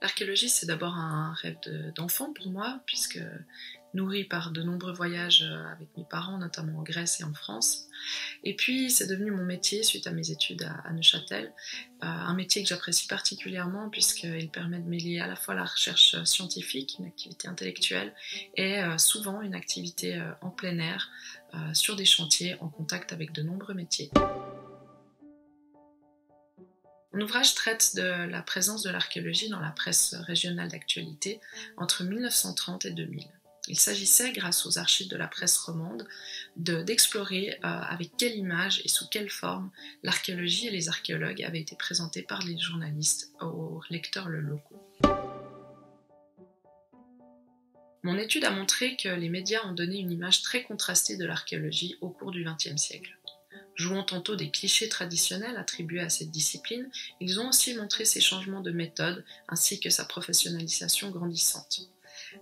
L'archéologie, c'est d'abord un rêve d'enfant pour moi, puisque nourri par de nombreux voyages avec mes parents, notamment en Grèce et en France. Et puis, c'est devenu mon métier suite à mes études à Neuchâtel, un métier que j'apprécie particulièrement puisqu'il permet de mêler à la fois la recherche scientifique, une activité intellectuelle, et souvent une activité en plein air, sur des chantiers en contact avec de nombreux métiers. Mon ouvrage traite de la présence de l'archéologie dans la presse régionale d'actualité entre 1930 et 2000. Il s'agissait, grâce aux archives de la presse romande, d'explorer avec quelle image et sous quelle forme l'archéologie et les archéologues avaient été présentés par les journalistes aux lecteurs locaux. Mon étude a montré que les médias ont donné une image très contrastée de l'archéologie au cours du XXe siècle. Jouant tantôt des clichés traditionnels attribués à cette discipline, ils ont aussi montré ses changements de méthode ainsi que sa professionnalisation grandissante.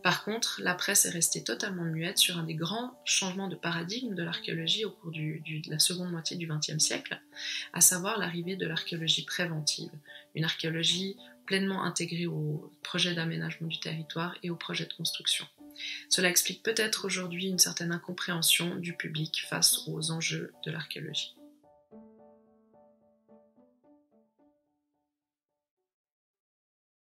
Par contre, la presse est restée totalement muette sur un des grands changements de paradigme de l'archéologie au cours de la seconde moitié du XXe siècle, à savoir l'arrivée de l'archéologie préventive, une archéologie pleinement intégrée au projet d'aménagement du territoire et au projet de construction. Cela explique peut-être aujourd'hui une certaine incompréhension du public face aux enjeux de l'archéologie.